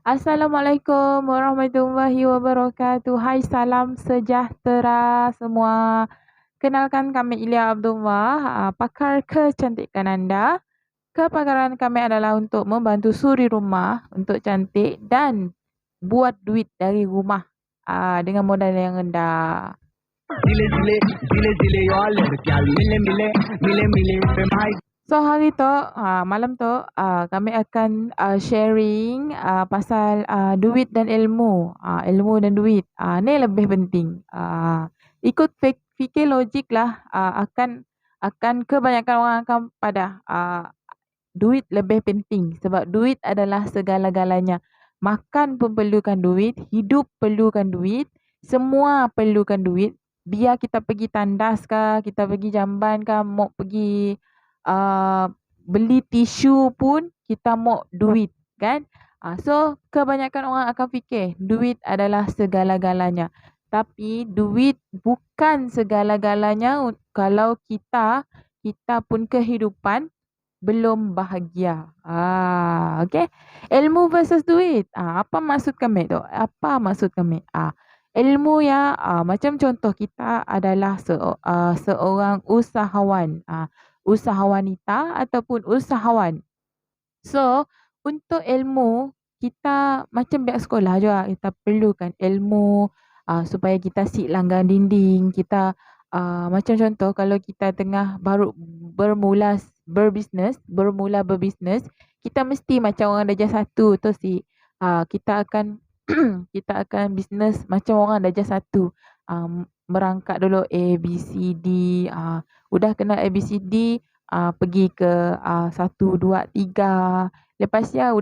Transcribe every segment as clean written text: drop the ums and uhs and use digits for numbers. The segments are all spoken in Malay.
Assalamualaikum warahmatullahi wabarakatuh. Hai, salam sejahtera semua. Kenalkan kami Ilya Abdullah, pakar kecantikan anda. Kepakaran kami adalah untuk membantu suri rumah untuk cantik dan buat duit dari rumah dengan modal yang rendah. Zile zile, zile zile yo alergial. Mile mile, mile mile pe mai. So hari tu, malam tu kami akan sharing pasal duit dan ilmu. Ilmu dan duit. Ni lebih penting. Ikut fikir logik lah, akan kebanyakan orang akan pada duit lebih penting sebab duit adalah segala-galanya. Makan pun perlukan duit, hidup perlukan duit, semua perlukan duit. Biar kita pergi tandas ke, kita pergi jamban ke, mau pergi beli tisu pun kita mau duit, kan? So kebanyakan orang akan fikir duit adalah segala-galanya. Tapi duit bukan segala-galanya kalau kita pun kehidupan belum bahagia. Okay. Ilmu versus duit. Apa maksud kami tu? Apa maksud kami? Ilmu ya, macam contoh kita adalah seorang usahawan. Usahawanita ataupun usahawan. So, untuk ilmu, kita macam biar sekolah juga, kita perlukan ilmu supaya kita sit langgar dinding. Kita macam contoh kalau kita tengah baru bermula berbisnes, kita mesti macam orang darjah satu tu si. Kita akan kita akan bisnes macam orang darjah satu. Merangkak dulu A, B, C, D. Udah kenal A, B, C, D, pergi ke 1, 2, 3. Lepas ya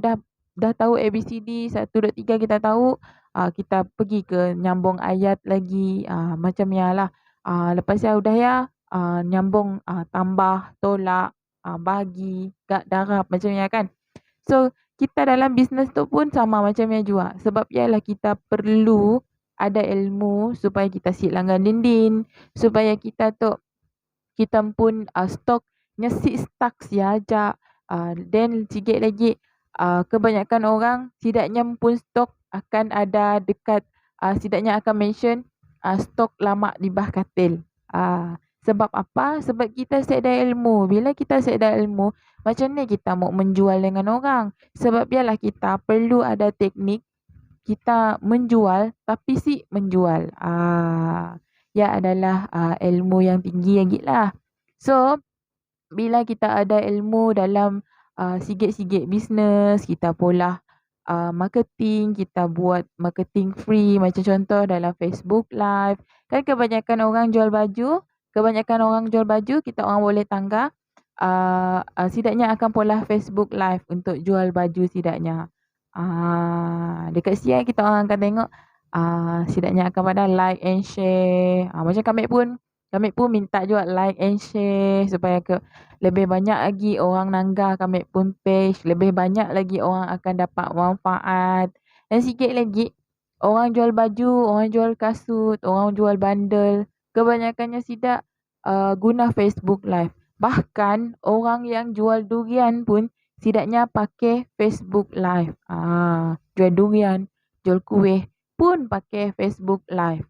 dah tahu ABCD 1, 2, 3 kita tahu, kita pergi ke nyambung ayat lagi, macam ya lah. Lepas ya udah ya, nyambung tambah, tolak, bagi, darab macam ya kan. So kita dalam bisnes tu pun sama macam ya juga. Sebab ialah kita perlu ada ilmu supaya kita sit langgar dinding, supaya kita tu kita pun stok nyesik stuck saja. Then sikit lagi kebanyakan orang setidaknya pun stok akan ada dekat, setidaknya akan mention stok lama di bawah katil. Sebab apa? Sebab kita sedia ilmu. Bila kita sedia ilmu, macam ni kita mau menjual dengan orang. Sebab biarlah kita perlu ada teknik kita menjual tapi si menjual. Ya adalah ilmu yang tinggi lagi lah. So, bila kita ada ilmu dalam sikit-sikit bisnes, kita pola marketing, kita buat marketing free macam contoh dalam Facebook Live. Kan kebanyakan orang jual baju, kita orang boleh tangga setidaknya akan pola Facebook Live untuk jual baju setidaknya. Dekat siang kita orang akan tengok setidaknya akan pada like and share. Macam kami pun minta juga like and share supaya lebih banyak lagi orang nanggah kami pun page, lebih banyak lagi orang akan dapat manfaat. Dan sikit lagi orang jual baju, orang jual kasut, orang jual bundle, kebanyakannya tidak guna Facebook Live. Bahkan orang yang jual durian pun setidaknya pakai Facebook Live. Jual durian, jual kuih pun pakai Facebook Live.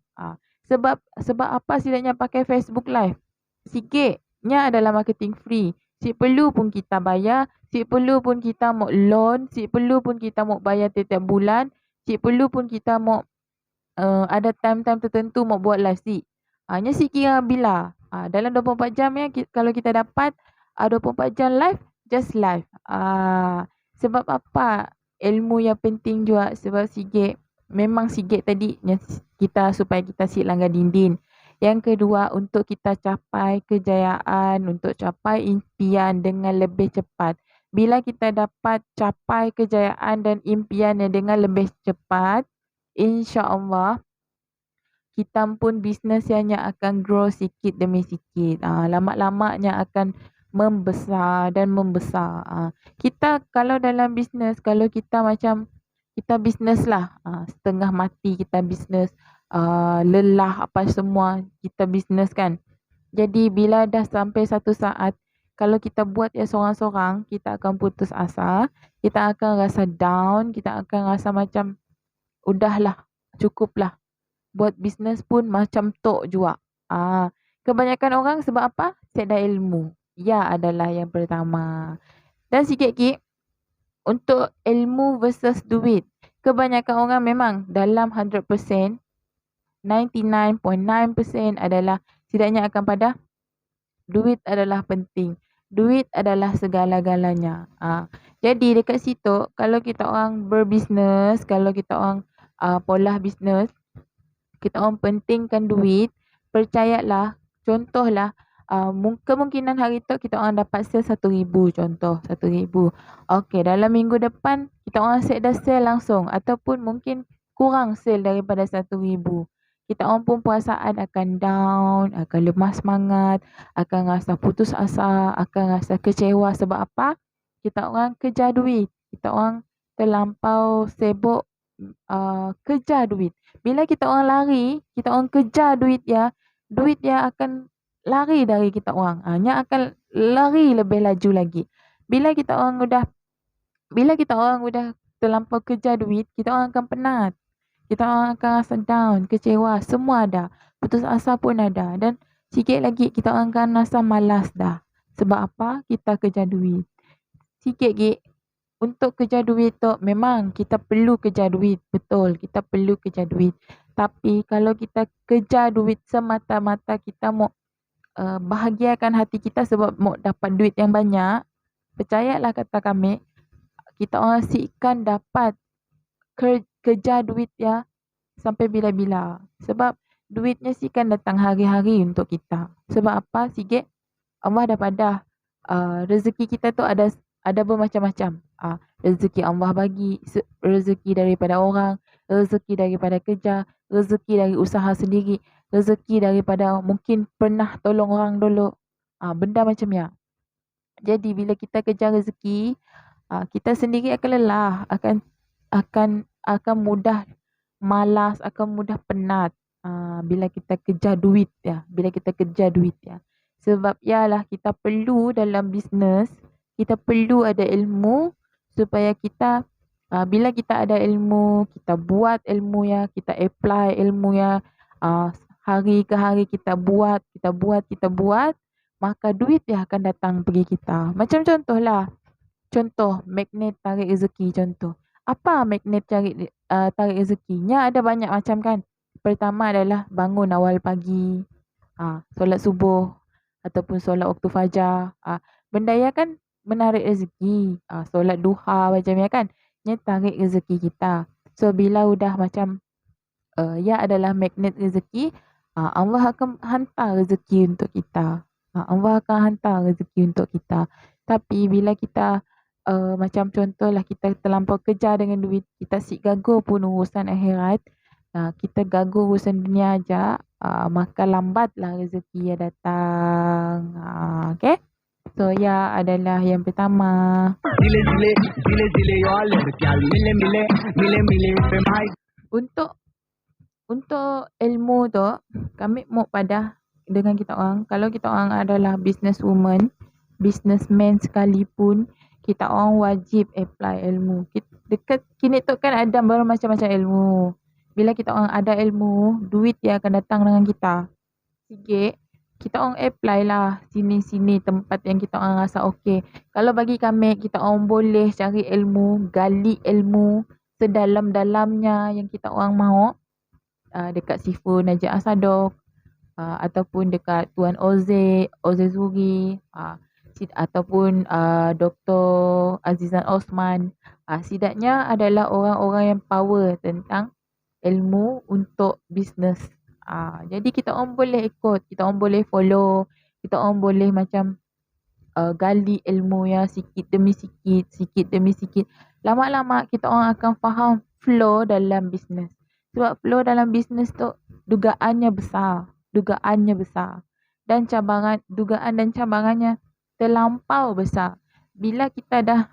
Sebab apa setidaknya pakai Facebook Live? Sikitnya adalah marketing free. Si perlu pun kita bayar, si perlu pun kita mau loan, si perlu pun kita mau bayar setiap bulan, si perlu pun kita mau ada time-time tertentu mau buat live si. Hanya si kira bila. Dalam 24 jam ya kalau kita dapat 24 jam live, just live. Sebab apa? Ilmu yang penting juga sebab memang sikit tadi kita supaya kita sit langgar dinding. Yang kedua, untuk kita capai kejayaan, untuk capai impian dengan lebih cepat. Bila kita dapat capai kejayaan dan impian yang dengan lebih cepat, insya-Allah kita pun bisnesnya akan grow sikit demi sikit. Lama-lamanya akan membesar dan membesar. Kita kalau dalam bisnes, kalau kita macam kita bisnes lah, setengah mati kita bisnes, lelah apa semua kita bisnes kan. Jadi bila dah sampai satu saat kalau kita buat ya seorang-seorang, kita akan putus asa, kita akan rasa down, kita akan rasa macam udahlah, cukuplah. Buat bisnes pun macam tok jua. Kebanyakan orang sebab apa? Tiada ilmu. Ya adalah yang pertama. Dan sikit lagi untuk ilmu versus duit. Kebanyakan orang memang dalam 100%, 99.9% adalah setidaknya akan pada duit adalah penting. Duit adalah segala-galanya. Jadi dekat situ kalau kita orang berbisnes, kalau kita orang pola bisnes, kita orang pentingkan duit, percayalah, contohlah kemungkinan hari tu kita orang dapat sale 1,000 contoh, 1,000. Okey, dalam minggu depan kita orang set dah sale langsung ataupun mungkin kurang sale daripada 1,000. Kita orang pun perasaan akan down, akan lemah semangat, akan rasa putus asa, akan rasa kecewa sebab apa? Kita orang kejar duit. Kita orang terlampau sibuk kejar duit. Bila kita orang lari, kita orang kejar duit ya akan lari dari kita orang. Nya akan lari lebih laju lagi. Bila kita orang udah terlampau kejar duit, kita orang akan penat. Kita orang akan rasa down, kecewa, semua ada. Putus asa pun ada. Dan sikit lagi kita orang akan rasa malas dah. Sebab apa? Kita kejar duit. Sikit lagi untuk kejar duit tu memang kita perlu kejar duit. Betul, kita perlu kejar duit. Tapi kalau kita kejar duit semata-mata kita mau bahagiakan hati kita sebab mau dapat duit yang banyak, percayalah kata kami, kita orang asyikkan dapat kejar duit ya sampai bila-bila. Sebab duitnya asyikkan datang hari-hari untuk kita. Sebab apa? Sikit Allah dah padah rezeki kita tu ada bermacam-macam. Rezeki Allah bagi, rezeki daripada orang, rezeki daripada kerja, rezeki dari usaha sendiri, rezeki daripada mungkin pernah tolong orang dulu. Benda macam ya. Jadi bila kita kejar rezeki, kita sendiri akan lelah, akan mudah malas, akan mudah penat bila kita kejar duit ya. Sebab ialah kita perlu dalam bisnes, kita perlu ada ilmu supaya kita bila kita ada ilmu, kita buat ilmu ya, kita apply ilmu ya, hari ke hari kita buat, maka duit dia akan datang pergi kita. Macam contoh magnet tarik rezeki contoh. Apa magnet tarik rezekinya? Ada banyak macam kan. Pertama adalah bangun awal pagi, solat subuh ataupun solat waktu fajar. Benda ya kan menarik rezeki. Solat duha macam ya kan. Nya tarik rezeki kita. So bila udah macam ya adalah magnet rezeki, Allah akan hantar rezeki untuk kita. Allah akan hantar rezeki untuk kita. Tapi bila kita macam contohlah kita terlampau kejar dengan duit, kita sik gagal pun urusan akhirat, kita gagal urusan dunia aja, maka lambatlah rezeki yang datang. Okay? So ya adalah yang pertama. Untuk ilmu tu kami mau pada dengan kita orang, kalau kita orang adalah businesswoman, businessman sekalipun, kita orang wajib apply ilmu. Dekat kini tu kan ada bermacam-macam ilmu. Bila kita orang ada ilmu, duit dia akan datang dengan kita. Sikit, kita orang apply lah sini-sini tempat yang kita orang rasa okey. Kalau bagi kami, kita orang boleh cari ilmu, gali ilmu sedalam-dalamnya yang kita orang mahu. Dekat Sifu Najib Asadok, ataupun dekat Tuan Oze Zuri, ataupun Dr. Azizan Osman. Setidaknya adalah orang-orang yang power tentang ilmu untuk bisnes. Jadi kita orang boleh ikut, kita orang boleh follow, kita orang boleh macam gali ilmu ya sikit demi sikit. Lama-lama kita orang akan faham flow dalam bisnes. Sebab flow dalam bisnes tu dugaannya besar. Dan dugaan dan cabarannya terlampau besar. Bila kita dah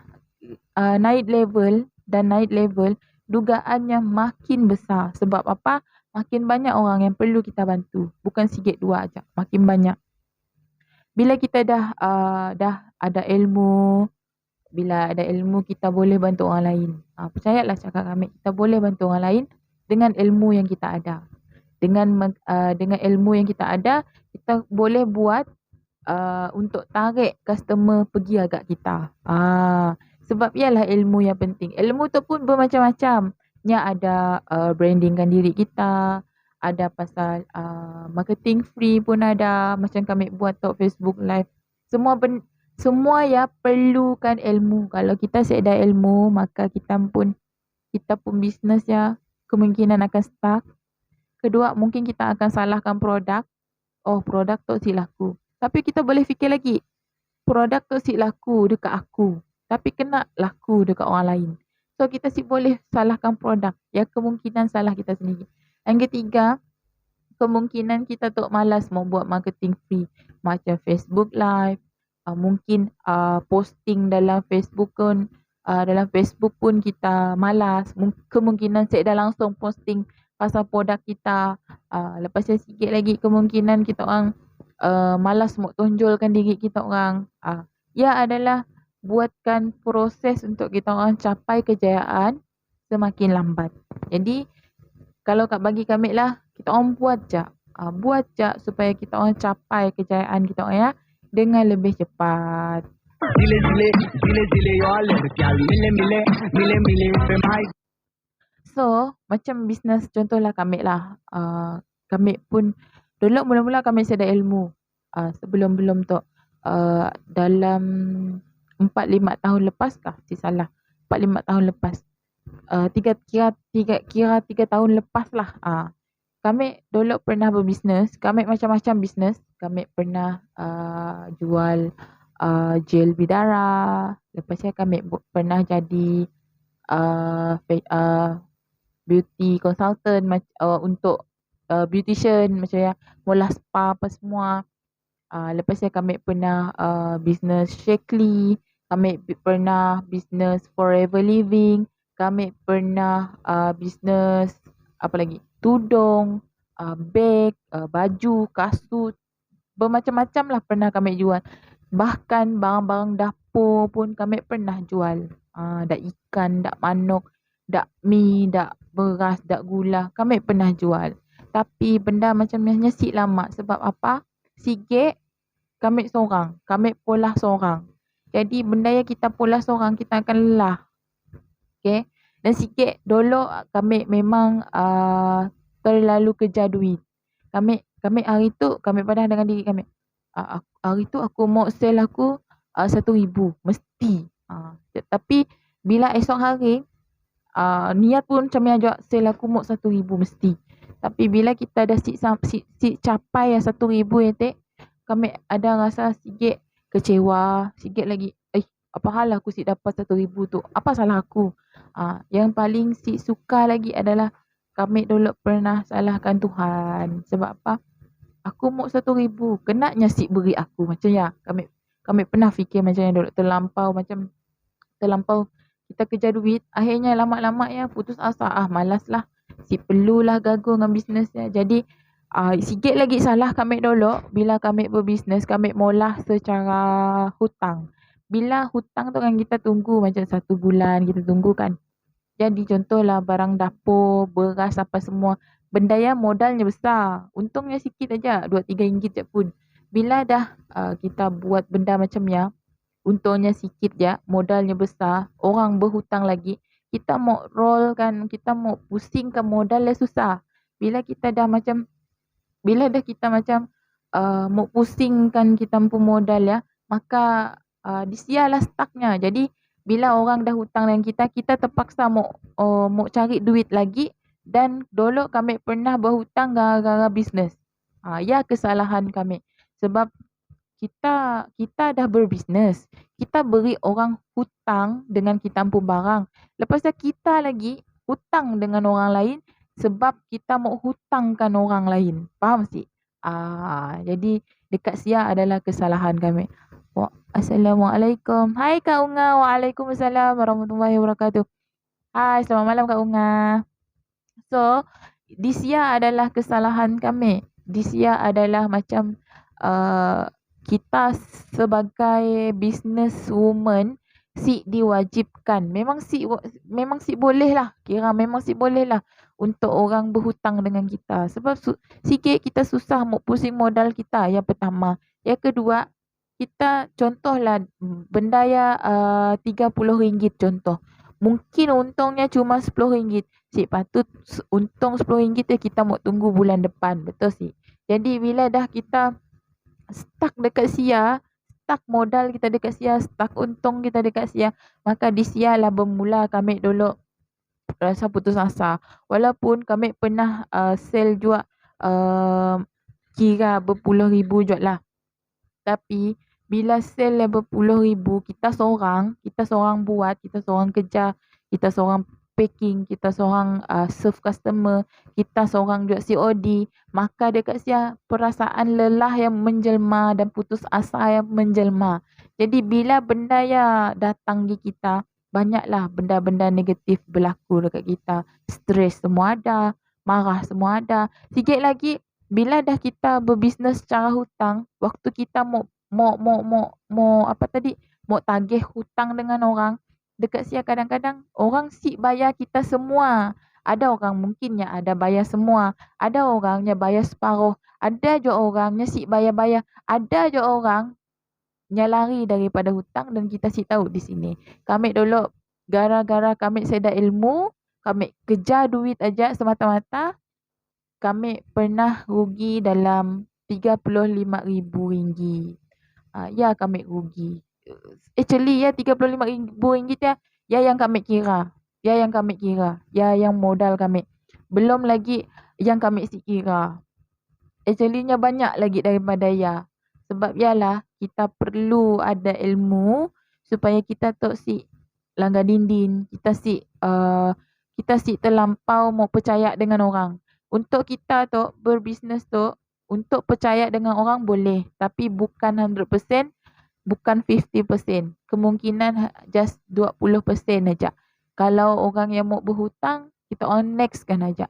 naik level, dugaannya makin besar. Sebab apa? Makin banyak orang yang perlu kita bantu. Bukan sikit dua aja, makin banyak. bila kita dah ada ilmu, kita boleh bantu orang lain. Percayalah cakap kami, kita boleh bantu orang lain dengan ilmu yang kita ada. Dengan ilmu yang kita ada, kita boleh buat untuk tarik customer pergi agak kita. Sebab ialah ilmu yang penting. Ilmu tu pun bermacam-macam. Nya ada brandingkan diri kita, ada pasal marketing free pun ada, macam kami buat talk Facebook live. Semua ya perlukan ilmu. Kalau kita sedia ilmu, maka kita pun bisnes ya kemungkinan akan stuck. Kedua, mungkin kita akan salahkan produk. Oh, produk tu si laku. Tapi kita boleh fikir lagi, produk tu si laku dekat aku, tapi kena laku dekat orang lain. So kita si boleh salahkan produk. Ya kemungkinan salah kita sendiri. Yang ketiga, kemungkinan kita tu malas mau buat marketing free macam Facebook live, mungkin posting dalam Facebook pun kita malas. Kemungkinan saya dah langsung posting pasal produk kita. Lepas tu sikit lagi kemungkinan kita orang malas mau tonjolkan diri kita orang. Ia adalah buatkan proses untuk kita orang capai kejayaan semakin lambat. Jadi kalau bagi kami lah, kita orang buat je supaya kita orang capai kejayaan kita orang ya dengan lebih cepat. So macam bisnes contohlah kami lah, kami pun dulu mula-mula kami sedia ilmu, sebelum tu dalam 4-5 tahun lepas kah si salah, 4-5 tahun lepas, 3 tahun lepas lah, kami dulu pernah berbisnes. Kami macam-macam bisnes. Kami pernah jual gel bidara. Lepas tu kami pernah jadi beauty consultant untuk beautician macam ya, mula spa apa semua. Lepas tu kami pernah bisnes Shakely. Kami pernah bisnes Forever Living. Kami pernah bisnes apa lagi? Tudung, beg, baju, kasut. Bermacam-macam lah pernah kami jual. Bahkan barang-barang dapur pun kami pernah jual. Dak ikan, dak manok, dak mi, dak beras, dak gula. Kami pernah jual. Tapi benda macam ni nyesik lama. Sebab apa? Sikit kami seorang. Kami pola seorang. Jadi benda yang kita pola seorang, kita akan lelah. Okay. Dan sikit dulu kami memang terlalu kejar duit. Kami hari tu kami padah dengan diri kami. Hari tu aku mau sell aku 1,000 mesti. Tapi bila esok hari niat pun macam ni juga sell aku mau 1,000 mesti. Tapi bila kita dah si capai 1,000 kami ada rasa sikit kecewa, sikit lagi apa hal aku si dapat 1,000 tu? Apa salah aku? Yang paling si suka lagi adalah kami dulu pernah salahkan Tuhan. Sebab apa? Aku mau 1,000, kenanya si beri aku macam ya. Kami pernah fikir macam yang dulu terlampau kita kejar duit. Akhirnya lama-lama ya putus asa. Malas lah. Si perlulah gagal dengan bisnes ya. Jadi sikit lagi salah kami dulu bila kami berbisnes, kami mula secara hutang. Bila hutang tu kan kita tunggu macam 1 bulan kita tunggu kan. Jadi contohlah barang dapur, beras apa semua. Benda yang modalnya besar. Untungnya sikit aja, 2-3 ringgit je pun. Bila dah kita buat benda macam ya, untungnya sikit je, modalnya besar, orang berhutang lagi. Kita mau roll kan, kita mau pusingkan modalnya susah. Bila dah kita macam mau pusingkan kita pun modal ya, maka disialah stucknya. Jadi bila orang dah hutang dengan kita terpaksa mau cari duit lagi. Dan dulu kami pernah berhutang gara-gara bisnes. Ya kesalahan kami. Sebab kita dah berbisnes. Kita beri orang hutang dengan kita pun barang. Lepas tu kita lagi hutang dengan orang lain sebab kita mau hutangkan orang lain. Faham sih? Jadi dekat sia adalah kesalahan kami. Assalamualaikum. Hai Kak Unga. Waalaikumsalam warahmatullahi wabarakatuh. Hai, selamat malam Kak Unga. So, disia adalah kesalahan kami. Disia adalah macam kita sebagai business woman diwajibkan. Memang boleh lah. Kira memang boleh lah untuk orang berhutang dengan kita. Sebab sikit kita susah mau pusing modal kita yang pertama. Yang kedua, kita contohlah benda yang RM30 contoh. Mungkin untungnya cuma RM10. Cik patut untung RM10 tu kita mau tunggu bulan depan. Betul sih. Jadi bila dah kita stuck dekat sia, stuck modal kita dekat sia, stuck untung kita dekat sia, maka di sia lah bermula kami dulu rasa putus asa. Walaupun kami pernah sell juga kira berpuluh ribu je lah. Tapi bila sell yang berpuluh ribu, kita seorang buat, kita seorang kerja, kita seorang packing, kita seorang serve customer, kita seorang juga COD, maka dekat sia perasaan lelah yang menjelma dan putus asa yang menjelma. Jadi bila benda yang datang di kita, banyaklah benda-benda negatif berlaku dekat kita. Stres semua ada, marah semua ada. Sikit lagi bila dah kita berbisnes secara hutang, waktu kita mau apa tadi, mau tagih hutang dengan orang, dekat sia kadang-kadang orang bayar kita semua. Ada orang mungkinnya ada bayar semua, ada orangnya bayar separuh, ada je orangnya bayar-bayar, ada je orang lari daripada hutang dan kita tahu di sini. Kami dulu gara-gara kami sedia ilmu, kami kejar duit aja semata-mata, kami pernah rugi dalam RM35,000. Ya kami rugi. Actually ya RM35,000 ya yang kami kira. Ya yang modal kami. Belum lagi yang kami kira. Actually-nya banyak lagi daripada ya. Sebab yalah kita perlu ada ilmu supaya kita tak langgar dinding. Kita terlampau mau percaya dengan orang. Untuk kita tu berbisnes tu, untuk percaya dengan orang boleh, tapi bukan 100%, bukan 50%. Kemungkinan just 20% aja. Kalau orang yang mau berhutang, kita on next kan aja.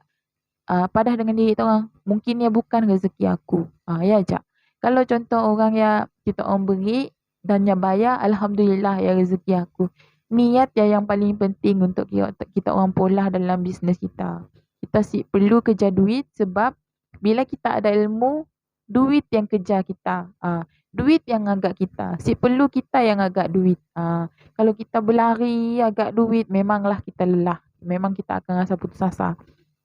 Padah dengan diri kita orang, mungkin ya bukan rezeki aku. Ya aja. Kalau contoh orang yang kita orang beri dan yang bayar, alhamdulillah ya rezeki aku. Niat yang paling penting untuk kita orang pola dalam bisnes kita. Kita perlu kejar duit sebab bila kita ada ilmu, duit yang kejar kita. Duit yang agak kita. Perlu kita yang agak duit. Kalau kita berlari agak duit, memanglah kita lelah. Memang kita akan rasa putus asa.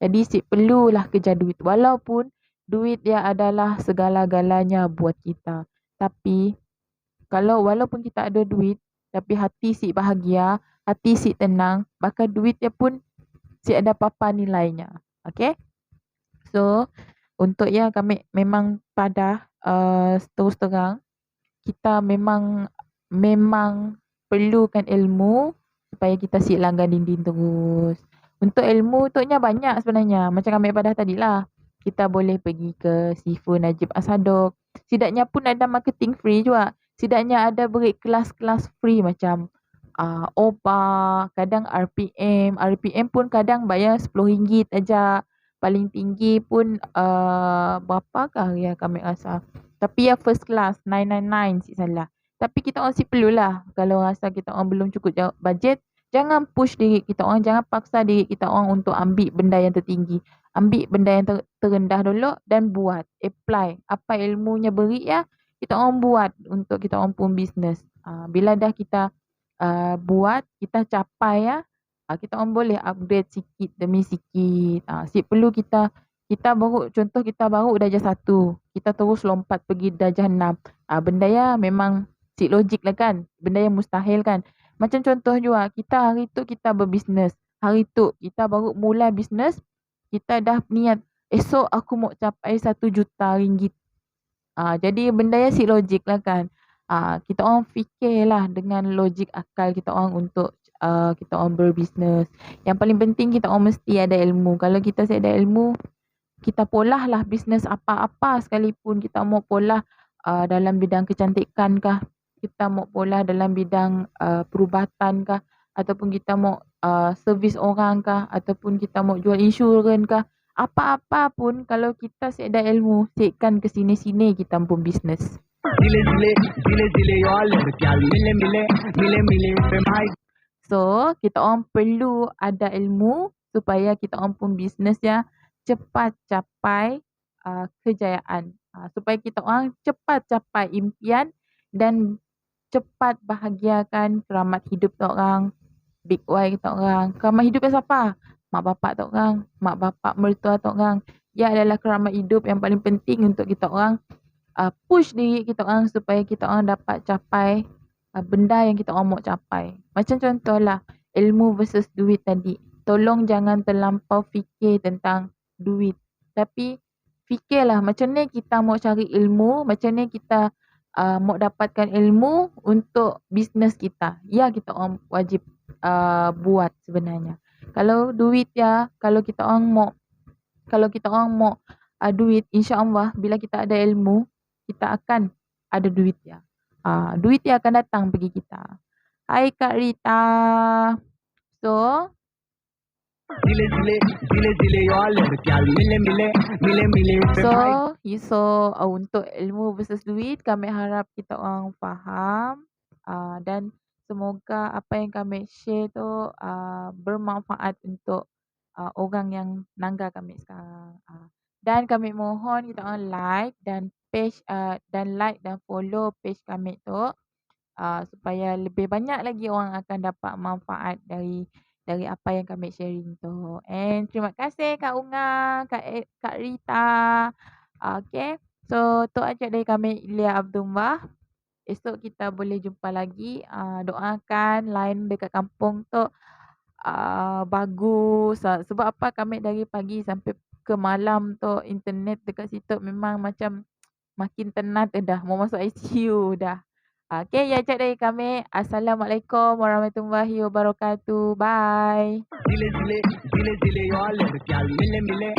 Jadi perlulah kejar duit. Walaupun duit dia adalah segala-galanya buat kita. Tapi walaupun kita ada duit, tapi hati bahagia, hati tenang, maka duit dia pun ada apa-apa nilainya. Okay? So, untuk kami memang pada terus terang, kita memang perlukan ilmu supaya kita langgar dinding terus. Untuk ilmu tu banyak sebenarnya. Macam kami pada tadi lah. Kita boleh pergi ke Sifu Najib Asadok. Setidaknya pun ada marketing free juga. Setidaknya ada beri kelas-kelas free macam OPA, kadang RPM. RPM pun kadang bayar RM10 aja. Paling tinggi pun berapakah ya kami rasa. Tapi ya first class 999 salah. Tapi kita orang perlulah kalau rasa kita orang belum cukup budget, jangan push diri kita orang, jangan paksa diri kita orang untuk ambil benda yang tertinggi. Ambil benda yang terendah dulu dan buat, apply. Apa ilmunya beri kita orang buat untuk kita orang pun bisnes. Bila dah kita buat, kita capai kita orang boleh upgrade sikit demi sikit. Perlu kita baru darjah 1. Kita terus lompat pergi darjah 6. Benda memang logik lah kan. Benda yang mustahil kan. Macam contoh juga, kita hari tu kita berbisnes. Hari tu kita baru mula bisnes, kita dah niat, esok aku mau capai RM1 juta. Jadi benda yang logik lah kan. Kita orang fikirlah dengan logik akal kita orang untuk kita orang berbisnes. Yang paling penting kita orang mesti ada ilmu. Kalau kita ada ilmu, kita polah lah bisnes apa-apa sekalipun. Kita mau polah dalam bidang kecantikan kah, kita mau pola dalam bidang perubatan kah, ataupun kita mau servis orang kah, ataupun kita mau jual insurans kah, apa-apa pun kalau kita ada ilmu, sekkan ke sini-sini kita pun bisnes. Zile zile, zile zile yo ladkiyan mile mile, mile mile pe mai. So, kita orang perlu ada ilmu supaya kita orang pun bisnes yang cepat capai kejayaan. Supaya kita orang cepat capai impian dan cepat bahagiakan keramat hidup kita orang, big Y kita orang. Keramat hidup siapa? Mak bapak kita orang, mak bapak mertua kita orang. Ia adalah keramat hidup yang paling penting untuk kita orang push diri kita orang supaya kita orang dapat capai benda yang kita orang mau capai. Macam contohlah ilmu versus duit tadi. Tolong jangan terlampau fikir tentang duit. Tapi fikirlah macam ni kita mau cari ilmu, macam ni kita mau dapatkan ilmu untuk bisnes kita. Ya, kita orang wajib buat sebenarnya. Kalau duit ya, kalau kita orang mau duit, insya-Allah bila kita ada ilmu, kita akan ada duit ya. Duit yang akan datang bagi kita. Hai Kak Rita. So, Zile zile, zile zile yo ladkiyan mile mile, mile mile pe mai. so untuk ilmu versus duit, kami harap kita orang faham dan semoga apa yang kami share tu bermanfaat untuk orang yang nangga kami sekarang. Dan kami mohon kita orang like dan page dan follow page kami tu supaya lebih banyak lagi orang akan dapat manfaat dari apa yang kami sharing tu. And terima kasih Kak Unga, Kak Rita. Okay. So tu aja dari kami Ilya Abdullah. Esok kita boleh jumpa lagi. Doakan line dekat kampung tu bagus. Sebab apa kami dari pagi sampai ke malam tu internet dekat situ memang macam makin tenat dah. Mau masuk ICU dah. Okay, ya cak dari kami. Assalamualaikum warahmatullahi wabarakatuh. Bye. Zile zile, zile zile yo ladkiyan mile mile.